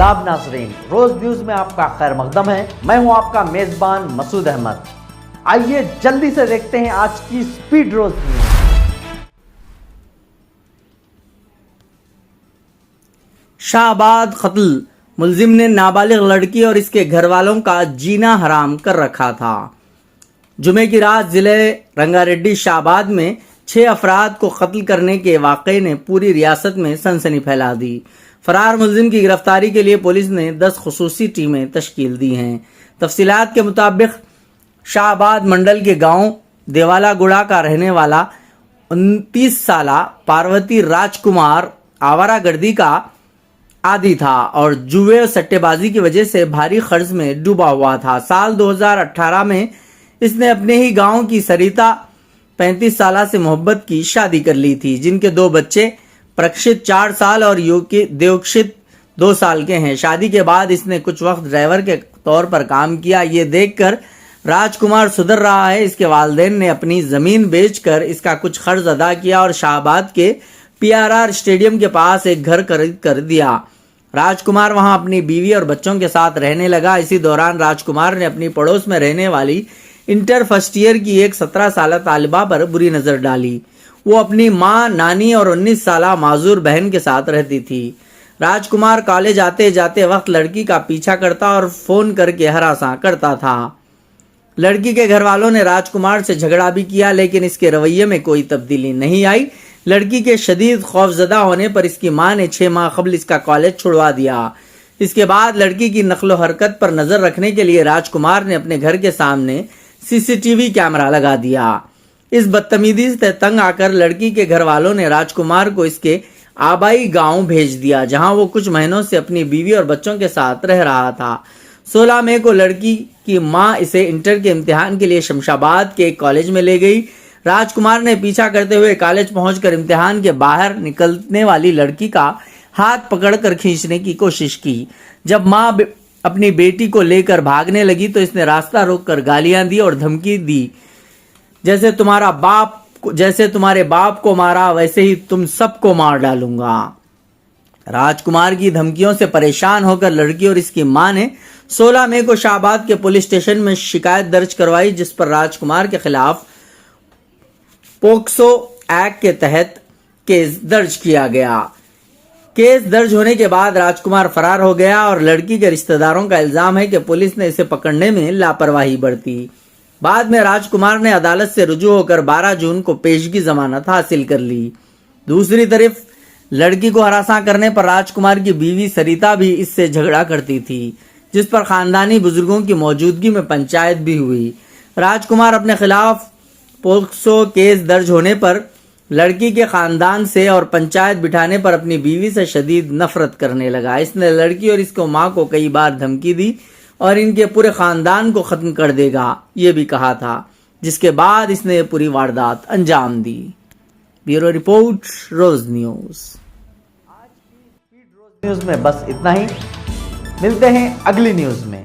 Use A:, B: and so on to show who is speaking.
A: आदाब नाज़रीन, रोज न्यूज में आपका खैर मकदम है। मैं हूं आपका मेजबान मसूद अहमद। आइए जल्दी से देखते हैं आज की स्पीड रोज न्यूज।
B: शाहबाद कत्ल, मुलजिम ने नाबालिग लड़की और इसके घर वालों का जीना हराम कर रखा था। जुमे की रात जिले रंगारेड्डी शाहबाद में 6 अफराद को कत्ल करने के वाक़े ने पूरी रियासत में सनसनी फैला दी। फरार मुलजिम की गिरफ्तारी के लिए पुलिस ने 10 खुसूसी टीमें तश्कील दी हैं। तफसीलात के मुताबिक शाहबाद मंडल के गांव देवाला गुड़ा का रहने वाला 29 साला पार्वती राजकुमार आवारागर्दी का आदी था और जुए और सट्टेबाजी की वजह से भारी कर्ज में डूबा हुआ था। साल 2018 में इसने अपने ही गांव की सरिता 35 साल से मोहब्बत की शादी कर ली थी, जिनके 2 बच्चे प्रक्षित 4 साल और देवक्षित 2 साल के हैं। शादी के बाद इसने कुछ वक्त ड्राइवर के तौर पर काम किया। ये देखकर राजकुमार सुधर रहा है। इसके वालिदैन ने अपनी जमीन बेचकर इसका कुछ कर्ज अदा किया और शाहबाद के PRR स्टेडियम के पास एक घर खरीद कर दिया। राजकुमार वहां अपनी बीवी और बच्चों के साथ रहने लगा। इसी दौरान राजकुमार ने अपनी पड़ोस में रहने वाली इंटर फर्स्ट ईयर की एक 17 साल तालिबा पर बुरी नजर डाली। वो अपनी माँ, नानी और 19 साल माजूर बहन के साथ रहती थी। राजकुमार कॉलेज आते जाते वक्त लड़की का पीछा करता और फोन करके हरासा करता था। लड़की के घर वालों ने राजकुमार से झगड़ा भी किया, लेकिन इसके रवैये में कोई तब्दीली नहीं आई। लड़की के शदीद खौफजदा होने पर इसकी मां ने 6 माह कबल इसका कॉलेज छुड़वा दिया। इसके बाद लड़की की नकलो हरकत पर नजर रखने के लिए राजकुमार ने अपने घर के सामने CCTV कैमरा लगा दिया। इस बदतमीजी से तंग आकर लड़की के घर वालों ने राजकुमार को इसके आबाई गांव भेज दिया, जहां वो कुछ महीनों से अपनी बीवी और बच्चों के साथ रह रहा था। 16 मई को लड़की की मां इसे इंटर के इम्तिहान के लिए शमशाबाद के एक कॉलेज में ले गई। राजकुमार ने पीछा करते हुए कॉलेज पहुंचकर इम्तिहान के बाहर निकलने वाली लड़की का हाथ पकड़कर खींचने की कोशिश की। जब मां अपनी बेटी को लेकर भागने लगी तो इसने रास्ता रोककर गालियां दी और धमकी दी, जैसे तुम्हारे बाप को मारा वैसे ही तुम सबको मार डालूंगा। राजकुमार की धमकियों से परेशान होकर लड़की और इसकी मां ने 16 मई को शाहबाद के पुलिस स्टेशन में शिकायत दर्ज करवाई, जिस पर राजकुमार के खिलाफ पोक्सो एक्ट के तहत केस दर्ज किया गया। केस दर्ज होने के बाद राजकुमार फरार हो गया और लड़की के रिश्तेदारों का इल्जाम है कि पुलिस ने इसे पकड़ने में लापरवाही बरती। बाद में राजकुमार ने अदालत से रुजू होकर 12 जून को पेशगी जमानत हासिल कर ली। दूसरी तरफ लड़की को हरासा करने पर राजकुमार की बीवी सरिता भी इससे झगड़ा करती थी, जिस पर खानदानी बुजुर्गों की मौजूदगी में पंचायत भी हुई। राजकुमार अपने खिलाफ पोक्सो केस दर्ज होने पर लड़की के खानदान से और पंचायत बिठाने पर अपनी बीवी से शदीद नफरत करने लगा। इसने लड़की और इसको मां को कई बार धमकी दी और इनके पूरे खानदान को खत्म कर देगा ये भी कहा था, जिसके बाद इसने पूरी वारदात अंजाम दी। ब्यूरो रिपोर्ट, रोज न्यूज।
A: आज की स्पीड रोज न्यूज में बस इतना ही। मिलते हैं अगली न्यूज में।